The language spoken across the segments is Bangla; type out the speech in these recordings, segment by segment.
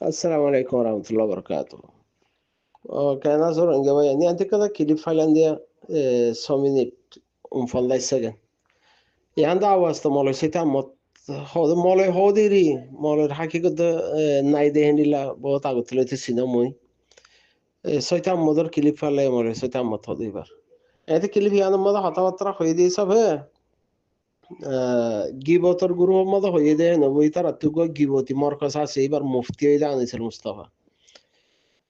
السلام عليكم ورحمة الله وبركاته. كان أزور إنجابة يعني أنت كذا كليب فايلانديا سومينيت فالله سجن يعني دعوة استمالي سيتا مت هذا مالي هوديري مالي الحقيقة ده نايده هنيلا بوت أقول له تسيناموي سيتا مدر كليب فايلا مالي سيتا مت هذي بار أنت كليب يعني ماذا حتى ترى خيدي سبه جيبوتر جروه ماذا خيدي نبوي ترى تقول جيبوتي ماركس سيبر مفتي إذا عن المصطفى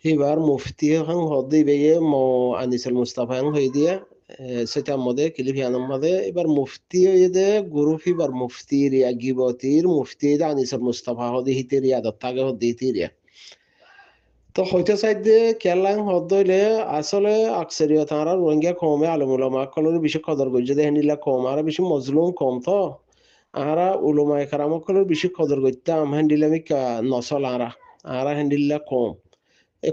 Hibar mufti han hoddi beye mo Anisal Mustafa han hoydiya setamode kilip yanamade ibar mufti yede guru hibar mufti ya gibotir mufti da Anisal Mustafa hodi hitir ya dattaga hodi hitir ya তো হইতে চাইতে কেলাং হদইলে আসলে আকসরিয়ত আর রোহিঙ্গা কমে আলমুলামা কলর বেশি কদর করছে দেখেন নিলা কম আর বেশি মজলুম কম তো আরা উলমা কারাম কলর বেশি কদর করতে আম হ্যান্ডিলামি নসল আরা হ্যান্ডিল্লা কম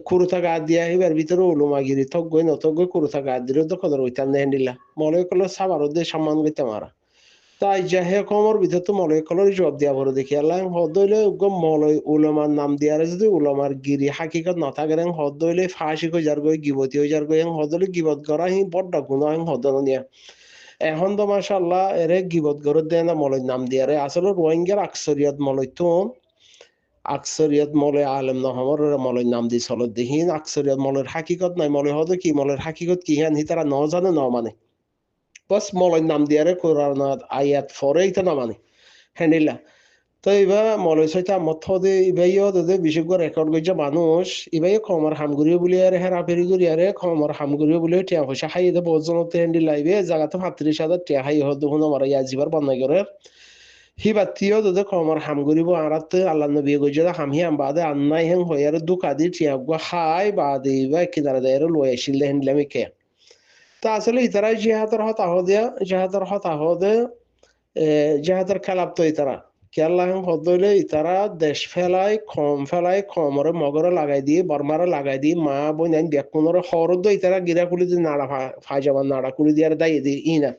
কুরুতা গা দিয়া এবার ভিতরে উলুমা গিরি তগই নতগই কুরুতা গা দিলে তো কদর হইতাম না হ্যান্ডিল্লা মলয় কলর সাবার দে সম্মান করতাম আরা তাই যাহে কমর ভিতর তো মলয় কলর জবাব দিয়া বড় দেখি আল্লাহ হদইলে মলয় উলমার নাম দিয়ারে যদি উলমার গিরি হাকিকত না থাকে হদইলে ফাঁসি কই যার গই গিবতি হই যার গই হদইলে গিবত করা হি বড্ড গুণ হদন নিয়া এখন তো মাশাআল্লাহ এরে গিবত গরত দেয় না মলয় নাম দিয়ারে আসলে রোহিঙ্গার আকসরিয়ত মলয় তো আকসরিয়ত মলে আলেম নহমর মলের নাম দি চলত দেহিন আকসরিয়ত মলের হাকিকত নাই মলে হদে কি মলের হাকিকত কি হান হি তারা ন জানে ন মানে বস মলের নাম দিয়ারে কোরআনত আয়াত ফরে ইতা না মানে হ্যান্ডিলা তো ইবা মলে সইতা মত হদে ইবাইও দে বিশেষ করে রেকর্ড গইজা মানুষ ইবাইও কমর হামগুড়িও বলি আরে হেরা ফেরি গুড়ি আরে কমর হামগুড়িও বলি টিয়া পয়সা খাইয়ে দে বজনতে হ্যান্ডিলা ইবে জায়গাতে 35,000 টিয়া খাইয়ে হদ হুন মারা ইয়াজিবার বন্যাই করে hibattiyo dode komar hamguri bo aratte Allah nabi gojada hamhi am bade annai hen hoyar du kadir tiagwa hay bade ba kidara dero loyashille hen lemike তা আসলে ইতারা জিহাদের হতা হদে জিহাদের হতা হদে জিহাদের খেলাপ তো ইতারা কেল্লা হেন হদলে ইতারা দেশ ফেলাই কমরে মগরে লাগাই দিয়ে বর্মারে লাগাই দিয়ে মা বোন আইন ব্যাকুনরে হরদ ইতারা গিরা কুলি দিয়ে নাড়া ফাইজাবার নাড়া কুলি দিয়ে দাই দিয়ে ইনা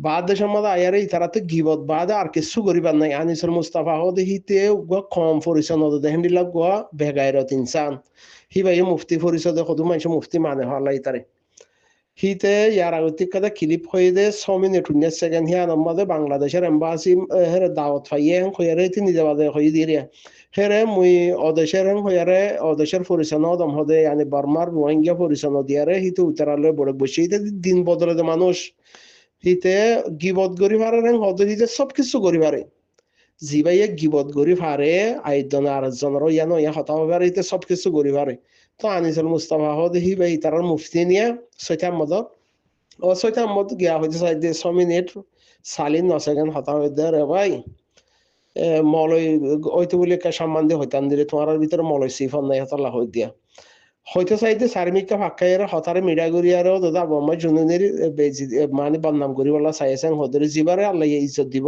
বাদ দেশের মধ্যে আয়ারে তারা তো গিবত বাদ আর কিছু করিবার নাই আনিসুল মুস্তাফা হদে হিতে কম পরিচয় নদে হেন্ডিলা গোয়া বেগাইরত ইনসান হি ভাই মুফতি পরিচয় কদু মানুষ মুফতি মানে হলাই তারে হিতে ইয়ার আগতিক কথা ক্লিপ হয়ে দে 6 মিনিট 19 সেকেন্ড হিয়া নম্বরে বাংলাদেশের এম্বাসি হেরে দাওয়াত পাইয়ে হইয়ারে তিনি যাবাদে হই দিয়ে হেরে মুই অদেশের হইয়ারে অদেশের পরিচয় নদম হদে yani বার্মার রোহিঙ্গা পরিচয় দিয়ারে হিতে উত্তরালে বড় বসে হিতে দিন বদলে দে মানুষ হিতে গিবত গরি পারে হদ হিতে সব কিছু গরি পারে জিবাইয়ে গিবত গরি পারে আইজন আর জনের ইয়ানো ইয়া হতা হবে হিতে সব কিছু গরি পারে তো আনিসুল মুস্তাফা হদ হি ভাই তার মুফতি নিয়ে ছয়টার মত ও ছয়টার মত গিয়া হইতে চাই দে 6 মিনিট সালিন 9 সেকেন্ড হতা হইতে রে ভাই মলয় ওইতে বলে সম্মান দিয়ে হইতাম দিলে তোমার ভিতরে মলয় সিফন নাই হতাল্লাহ হই দিয়া হয়তো চাইতে সার্মিকটা ফাঁকাইয়ের হতারে মিডা করিয়ারও দাদা বোম্বাই জুনুনের মানে বদনাম করি বলা চাইছেন হদরে জিবারে আল্লাহ ইজ্জত দিব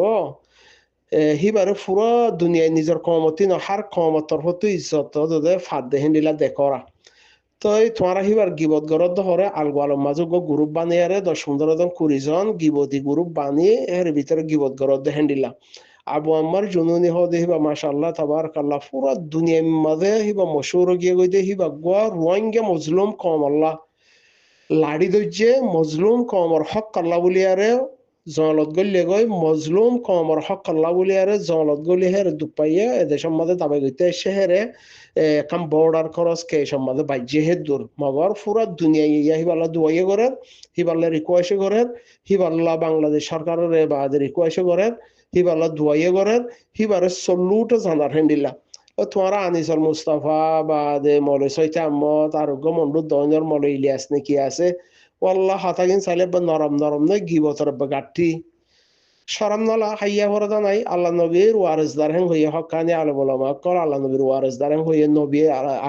হিবারে পুরো দুনিয়ায় নিজের কমতি নহার কমতর হতো ইজ্জত দাদা ফাঁদ দেহেন দিলা দেখরা তো এই তোমার হিবার গিবত গরদ হরে আলগো আলম মাজুগ গ্রুপ বানিয়ারে 10-15 জন 20 জন গিবতি গ্রুপ বানিয়ে এর ভিতরে গিবত গরদ দেহেন দিলা আবু আম্মার জুনুনি হদে হিবা মাশাআল্লাহ তাবারাকাল্লাহ পুরা দুনিয়ার মাঝে হিবা মশহুর গিয়ে গইতে হিবা গোয়া রোহিঙ্গা মজলুম কম আল্লাহ লাড়ি দইছে মজলুম কমর হক আল্লাহ বলিয়ারে জলত গল্লে গই মজলুম কমর হক আল্লাহ বলিয়ারে জলত গলি হের দুপাইয়া এদেশের মাঝে দাবাই গইতে শেহরে কাম বর্ডার খরচ কে সম্মাদে বাইজে হে দূর মগর পুরা দুনিয়া ইয়া হিবাল্লা দুয়াইয়ে করে হিবাল্লা রিকোয়েস্ট করে হিবাল্লা বাংলাদেশ সরকারের বাদে রিকোয়েস্ট করে হিবাল্লা দুয়াইয়ে করে হিবারে সল্লুট জানার হেন্ডিল্লা ও তোমারা আনিসুল মুস্তাফা বা দে মলে সৈতে আম্মত আরোগ্য মন্ডু দঞ্জর মলে ইলিয়াস নাকি আছে ওয়াল্লাহ হাতাগিন চাইলে নরম নরম নয় গিবতর গাঠি শরম নলা হাইয়া হরদা নাই আল্লাহ নবীর ওয়ারিসদার হেন হইয়া হকানি আলম উলামা কল আল্লাহ নবীর ওয়ারিসদার হেন হইয়া নবী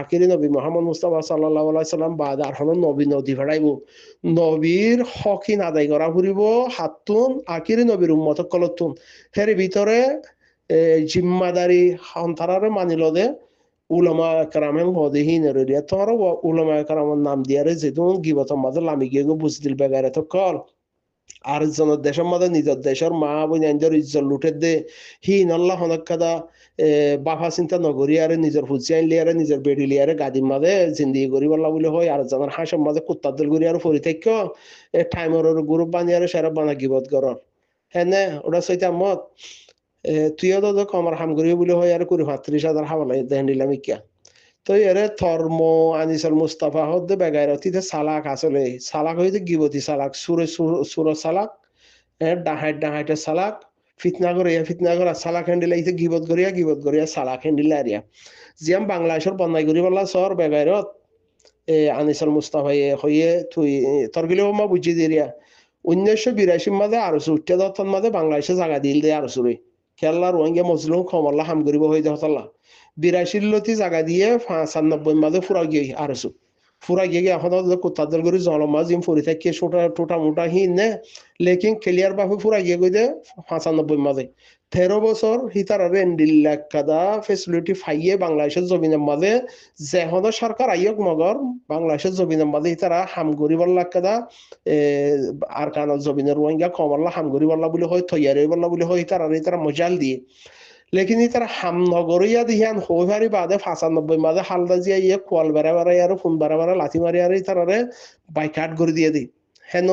আখিরি নবী মুহাম্মদ মুস্তাফা সাল্লাল্লাহু আলাইহি সাল্লাম বাদ আর হন নবী নদী ফেড়াইব নবীর হকিন আদায় করা ফুরিব হাতুন আখিরি নবীর উম্মত কলতুন হের ভিতরে জিম্মাদারি হন্তারারে মানিল দে উলামা একরামেন হদেহীন রেডিয়া তোর উলামা একরামের নাম দিয়ারে যেতুন গিবত মাঝে লামি গিয়ে বুঝদিল বেগারে তো কল আর জনের দেশের মধ্যে নিজের দেশের মা বোন ইজ্জত লুটে দে হিন আল্লাহ হনকাদা বাফা চিন্তা নগরী আর নিজের ফুচি আনলি আর নিজের বেড়ি লিয়ারে গাদির মাঝে জিন্দিগি করি বললা বলে হয় আর জানার হাঁসের মাঝে কুত্তার দল করি আর ফরি থাক টাইমের গ্রুপ বানিয়ে আর সেরা বানা গিবত করর হ্যাঁ নে ওটা সইতে মত তুইও তো কমার হাম করি বলে হয় আর 35,000 হাওয়ালাই দেন দিলাম ইকিয়া তো এরে ধর্ম আনিসুল মুস্তাফা হদ্দে বেগাইরতিতে সালাক আসলে সালাক হইতে গিবতি সালাক সুরে সুর সালাক ডাহাইটে সালাক ফিতনা করিয়া সালাক হ্যান্ডিল আইতে গিবত করিয়া সালাক হ্যান্ডিল আরিয়া জিয়াম বাংলাদেশের বন্যাই করি বললা সর বেগাইরত আনিসুল মুস্তাফা হইয়ে তুই তরগিলেও মা বুঝি দিরিয়া 1982 মাঝে আরো উঠতে দত্তন মাঝে বাংলাদেশে জায়গা দিল দে আরো সুরে খেলার রোহিঙ্গা মজলুম খমল্লা হাম করিব হয়ে হতল্লা 82 লতি জায়গা দিয়ে 95 মাঝে ফুরা গিয়ে আরসু ফুরা গিয়ে এখন কুত্তার করে জলমা জিম ফুরি থাকে টোটা মোটা হিন নে লেকিন ক্লিয়ার ভাবে ফুরা গিয়ে গই দে 95 মাঝে 13 বছর হিতার রেন্ডিল্লাকাদা ফেসিলিটি ফাইয়ে বাংলাদেশের জমিনের মাঝে যেহন সরকার আইয়ক মগর বাংলাদেশের জমিনের মাঝে হিতারা হাম গরিবর লাকাদা আর কান জমিনের রোহিঙ্গা কমল্লা হাম গরিবল্লা বলে হয় তৈয়ারি বল্লা বলে হয় হিতারা মজাল দিয়ে লেকিন তারা হাম নগরিয়া দিহান হইভারি বাদে 95 মাঝে হালদা জিয়া ইয়ে কোয়াল বেড়া আর ফোন বেড়া লাথি মারি আর তারারে বাইকাট করে দিয়ে দি হ্যাঁ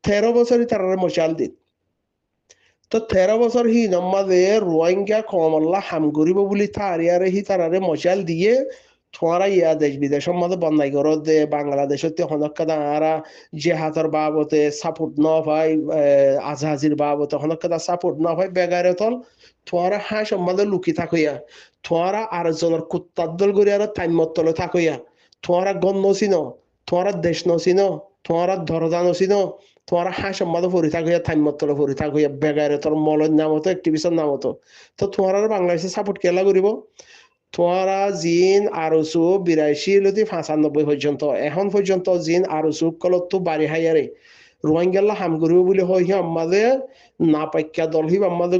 13 বছরই তারারে মশাল দি তো 13 বছর হি নমাদে রোহিঙ্গা কমল্লা হাম গরিব বলি তারিয়ারে হি তারারে মশাল দিয়ে তোমারা ইয়া দেশ বিদেশের মধ্যে বন্যাই করো দে বাংলাদেশতে হনকাদা আরা জেহাদর বাবতে সাপোর্ট ন পাই আজহাজির বাবতে হনকাদা সাপোর্ট ন পাই বেগারে তল তোমারা হাঁস মধ্যে লুকি থাকইয়া তোমারা আর জনের কুত্তার দল করি আর টাইমত তলে থাকইয়া তোমারা গণ নচিন তোমারা দেশ নচিন তোমারা ধরদা নচিন তোমারা হাঁস মধ্যে পড়ি থাকইয়া টাইমত তলে পড়ি থাকইয়া বেগারে তোর মলের নামতো অ্যাক্টিভিশন নামতো তো তোমারা বাংলাদেশে সাপোর্ট কেলা করিব তোমারা জিন আরসু 82 লতি 95 পর্যন্ত এখন পর্যন্ত জিন আরসু কলত বাড়ি হাইয়ারে রোহিঙ্গাল্লা হাম করিব বলে হয় আমাদের না পাইকা দল হিব আমাদের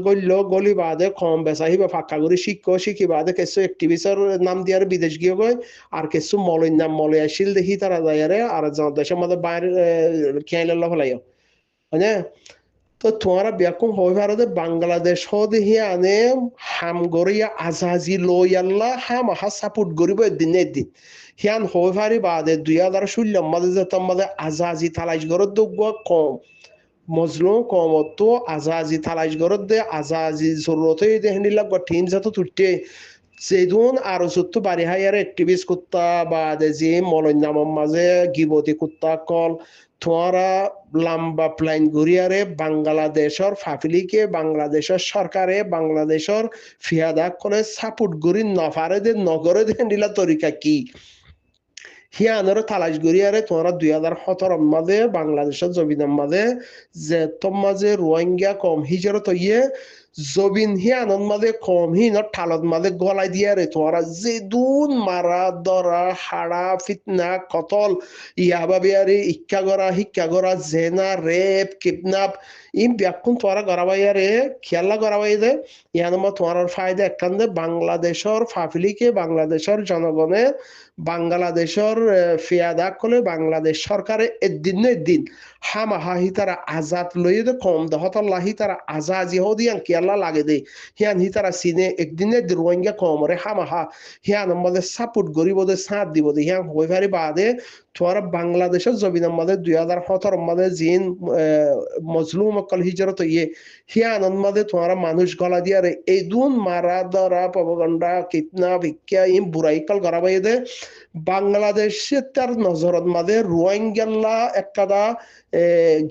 গলি বাদে কম বেচা হিবা ফাঁকা করে শিখি বাদে কিছু অ্যাক্টিভিস্টের নাম দিয়ে বিদেশ গিয়ে গয় আর কিছু মলয় নাম মলয় আসিল দেখি তারা যাইয়ারে আর দেশের মধ্যে বাইরে খেয়াল ফেলাইও মানে তো তোমারা ব্যাকুম হয়ে ভারতে বাংলাদেশ হদিহি আনে হাম গরিয়া আজাজি লইয়াল্লা হাম আহা সাপোর্ট করিব দিনে দিন হিয়ান হয়ে ভারি বাদে 2016 মাঝে যেতাম মাঝে আজাজি তালাইশ গরত দুগ কম মজলুম কমত আজাজি তালাইশ গরত দে আজাজি জরুরতে দেহনিলা টিম যত তুটে সেদুন আর সত্য বাড়ি হাইয়ার অ্যাক্টিভিস্ট কুত্তা বা যে মলয় নামের মাঝে গিবতি কুত্তা কল তোমারা লম্বা প্লাইন ঘুরিয়ারে বাংলাদেশের ফাফিলিকে বাংলাদেশের সরকারে বাংলাদেশের ফিয়াদা করে সাপোর্ট করি নফারে দে নগরে দেন দিলা তরিকা কি হিয়ানোর তালাশ গড়িয়ারে তোমরা 2017 মাঝে বাংলাদেশের জমিনের মাঝে যে তোম মাঝে রোহিঙ্গা কম হিজরত ইয়ে জবিন হিয়ানোর মাঝে কম হিন ঠালত মাঝে গলাই দিয়ারে তোমরা যে দুন মারা দরা হাড়া ফিতনা কতল ইয়াবা বিয়ারে শিক্ষা গড়া জেনা রেপ কিডন্যাপ ইম ব্যাকুন তোমরা গড়াবাইয়ারে খেলা গড়াবাই দে ইয়ানোর তোমার ফায়দা একখান বাংলাদেশের ফাফিলিকে বাংলাদেশের জনগণের বাংলাদেশের ফিয়াদা কলে বাংলাদেশ সরকারে একদিন হামাহা হিতারা আজাদ লইয়ে কম দহতল্লা হিতারা আজাজি হদিয়ান কেলা লাগে দে হিয়ান হিতারা সিনে একদিনে রোহিঙ্গা কমরে হামাহা হিয়ান আমাদের সাপোর্ট গরিব দে সাথ দিব দে হিয়ান হয়ে পারি বাদে তোমার বাংলাদেশের জমিনের মধ্যে 2017 মধ্যে জিন মজলুম অকল হিজরত ইয়ে হিয়ান মধ্যে তোমার মানুষ গলা দিয়ারে এই দুন মারা দরা প্রপাগান্ডা কিতনা ভিক্ষা ইম বুড়াইকাল গড়াবাই দে বাংলাদেশে তার নজরত মাঝে রোহিঙ্গাল্লা একটা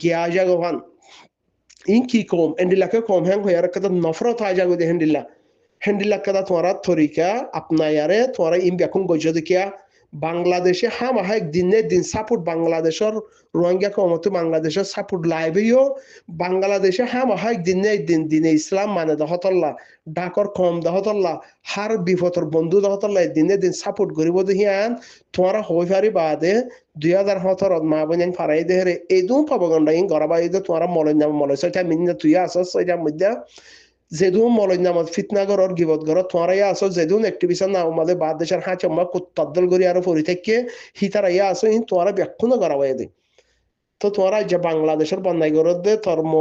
গিয়া জাগোহান ইন কি কম এন্ডিলাকে কম হ্যাং হয়ে আর একটা নফরত হয় যাগো দে হেন্ডিলা কাদা তোমারা তরিকা আপনায়ারে তোমারা ইম বেকুম গজ দেখিয়া বাংলাদেশে হামাহা দিন সাপোর্ট বাংলাদেশের রোহিঙ্গা কমতো বাংলাদেশের সাপোর্ট লাইবেও বাংলাদেশে হামাহা দিনে ইসলাম মানে দহতল্লা ডাকর কম দহতল্লা হার বিপদর বন্ধু দহতল্লা দিন সাপোর্ট করিব দেহিয়ান তোমারা হয়ে পারি বাদে 2017 মা বোন ফারাই দেহরে এই দুম পাবগন্ডা ইন গড়াবাই তোমারা মলয় নাম মলয় সেটা মিন্না তুই আসস সেটা মধ্যে যেদুন মলয় নামত ফিতনা গরর গিবত গরর তোমরা আসো যেদুন অ্যাক্টিভিশন না আমাদের বাদ দেশের হাঁচ আমরা কুত্তাদ্দল করি আরো পরি থেকে হিতারা আসো ইন তোমরা ব্যাখ্যা গড়াবাই দে তো তোমার যে বাংলাদেশের বন্যাই গরদে ধর্ম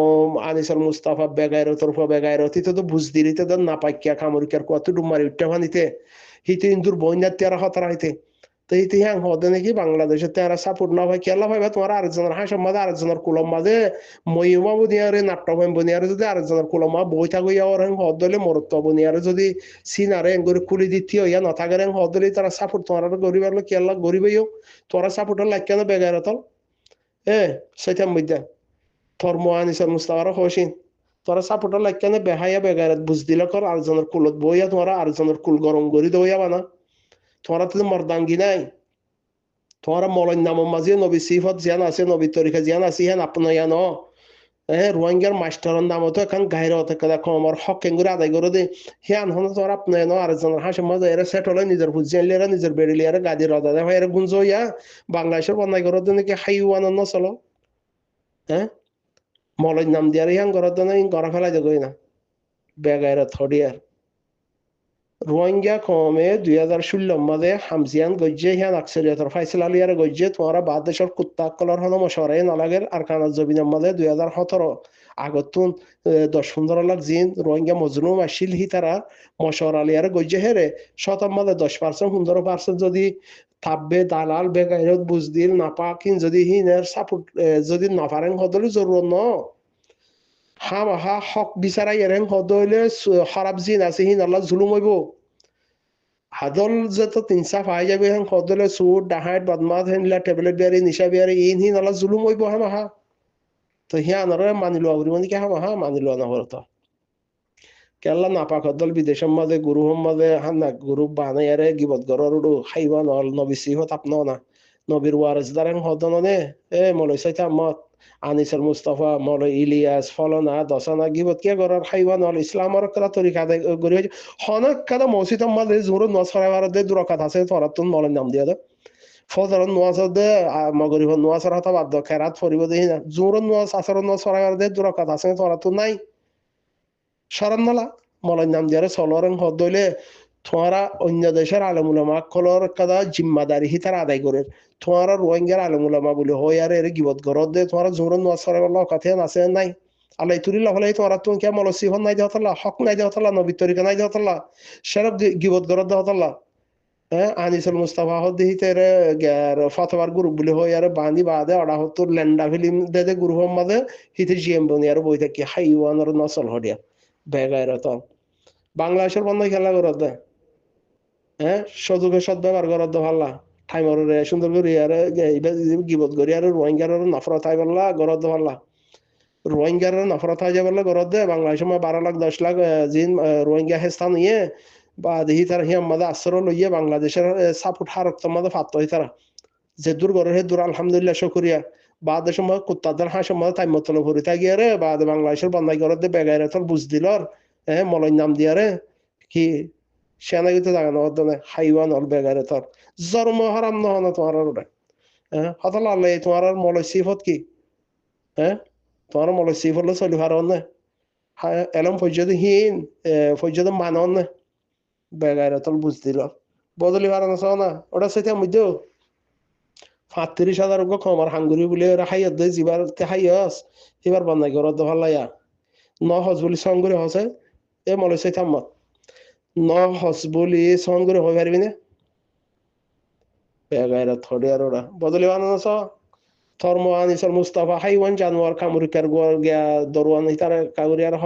আনিসুল মুস্তাফা বেগাইরো তরফ বেগাইরো তিতে তো বুঝ দিরিতে তো না পাইকিয়া কামরিকার কত ডুমারি উঠতে ফানিতে হিতে ইন্দুর বন্যার তেরা হতারা হইতে তো হিতে হ্যাঁ হদে নাকি বাংলাদেশের তেরা সাপোর্ট না ভাই কেলা ভাইবা তোমার আরেকজনের হাসের মাঝে আরেকজনের কুলম মাঝে মহিমা বুনিয়ারে নাট্যভাই বুনিয়ারে যদি আরেকজনের কুলমা বই থাকইয়া ওর হ্যাঁ হদ দলে মরত্ব বুনিয়ারে যদি সিনারে এঙ্গুরি খুলি দ্বিতীয় ইয়া নথাকের হ্যাঁ হদ দলে তারা সাপোর্ট তোমার গরিবার কেলা গরিবইও তোরা সাপোর্টের লাগ কেন বেগাইরো তল সেটা মধ্যে ধর্ম আনিসুল মুস্তাফার হোসিন তোরা সাপোর্টার লাগকে বেহাইয়া বেগাইরাত বুঝ দিলে কর আরেকজনের কুলত বইয়া তোমরা আরেকজনের কুল গরম করি দইয়া বানা তোমরা তো মর্দাঙ্গি নাই তোমরা মলন নাম মাঝে নবী সিফত জিয়ান আছে নবী তরিকা জিয়ান আছে হেন আপনার ইয়ান রোহিঙ্গার মাস্টারের নাম তো এখন গাইরে হতে দেখো আমার হক কেঙ্গুরি আদায় করে দে হিয়ান হন তোর আপনার আরেকজনের হাসে মাঝে এরা সেট হলে নিজের বুঝিয়ে এরা নিজের বেড়িলি এরা গাদি রদা দেয় এরা গুঞ্জ ইয়া বাংলাদেশের বন্যায় করে নাকি হাইওয়ান নচলো হ্যাঁ মলয় নাম দিয়ার ইয়াং গরদ না গড়া ফেলাই দেবই না বেগাইরা থডিয়ার রোহিঙ্গা কমে 2016 মাঝে হামজিয়ান গজ্জে হিয়ান আকসরিয়তর ফাইসল আলিয়ার গজ্জে তোমারা বাদেশের কুত্তা কলর হন মশওয়ারে নালাগের আর কানা জবিনের মাঝে 2017 আগতুন 10-15 লাখ জিন রোহিঙ্গা মজলুম আসিল হি তারা মশওয়ার আলিয়ার গজ্জে হেরে শতম মাঝে 10% 15% যদি থাকবে দালাল বেগাইরত বুঝদিল নাপাকিন যদি হিনের সাপোর্ট যদি নাপারেন হদলি জরুরত ন হা হক বিচারা এরেন হদলে খারাপ জিন আছে হিন আল্লাহ জুলুম হইব হাদল যত তিনসাফ আই যাবে হেন হদলে সুদ ডাহাইট বদমাস হেনলা ট্যাবলেট বিয়ারি নিশা বিয়ারি ইন হিন আল্লাহ জুলুম হইব হা তো হিয়ানরে মানিলো আগরি মানে কি হা মানিলো না হরত কেলা নাপাক হদল বিদেশের মাঝে গুরু মাঝে হান্না গুরু বানাইয়ারে গিবত গরর উডু খাইবা নল নবী সিহত আপন না নবীর ওয়ারিস দারেন হদননে মলই সাইতা মত আনিসুল মুস্তাফা মৌলাই ইলিয়াস ফলনা দশনা গিবত কে গরার খাইবা নল ইসলামর করা তরিকা গরি হনক কাদা মসজিদ মাঝে জোর নসরাবার দে দুরাকাত আছে ফরাতুন মলের নাম দিয়া দে ফজর নোয়াজ দে মগরিব নোয়াজর হতা বাদ খেরাত ফরিব দে না জোর নোয়াজ আসর নসরাবার দে দুরাকাত আছে ফরাতুন নাই শরণ নলা মলের নাম দিয়া সলরেন হদ দইলে তোমারা অন্য দেশের আলমুলামা কলর কাদা জিম্মাদারি হিতার আদায় করে তোমারা রোহিঙ্গার আলমুলামা বলে হয় আর এর গিবত গরদ দে তোমারা জোর নোয়াসরে লকাতে আছে নাই আল্লাহ তুরি লহলে তোমারা তুমি কে মলসিফন নাই দেহতলা হক নাই দেহতলা নবী তরিকা নাই দেহতলা সেরব গিবত গরদ দেহতলা আনিসুল মুস্তাফা হদিহিতে ফতোয়ার গ্রুপ বলে হয় আর বাঁধি বাদে অডা হতো ল্যান্ডা ফিল্ম দে গ্রুপ মাঝে হিতে জিএম বনি আর বই থাকি হাইওয়ানোর নসল হডিয়া বেগাইরা তো বাংলাদেশের বন্ধ খেলা করত দেয় সযোগে সদ ব্যবহার করার তো ভাল্লা ঠাইমর সুন্দর করে গিবত করি আর রোহিঙ্গার নফরত হাই পারলা গরত দে পারলা রোহিঙ্গার নফরত হাই যাই পারলা গরত দে বাংলাদেশের 12 লাখ 10 লাখ জিন রোহিঙ্গা হেস্তান ইয়ে বা দেখি তারা হিয়াম মাদে আশ্রয় লইয়ে বাংলাদেশের সাপোর্ট হারক মাদে ফাত্ত হই তারা যে দূর করে হে দূর আলহামদুলিল্লাহ শুকরিয়া বাদের সময় কুত্তাদের হাঁসের মাদে টাইম মতন ভরি থাকিয়ে রে বা বাংলাদেশের বন্ধাই গরত দে বেগাইরে তোর বুঝ দিলর মলয় নাম দিয়া রে কি সেনাগিতে জাগানো হদনে হাইওয়ান হল বেগারে তোর জন্ম হারাম নহন তোমার ওটা হতল আল্লাহ তোমার মলয় সিফত কি তোমার মলয় সিফ হলে চলি হারন না এলম পর্যন্ত হীন পর্যন্ত মানন না বেগারে তোর বুঝ দিল বদলি হারানো চাও না ওটা সেটা মধ্যেও 35,000 কমার হাঙ্গুরি বলে ওরা হাইয়ার দেয় যিবার হাইয়াস এবার বান্ধাই করত ভাল্লাইয়া হজ বলি সঙ্গুরি হসে মলয় সেই থাম্মত হস বলি সহন করে হয়ে পারবি না বেগাইরা থরে আর ওরা বদলি বানানো ধর্ম আনিসুল মুস্তাফা হাইওয়ান জানোয়ার কামুরিকার গিয়া দরওয়ান তার কাগুরি আর হ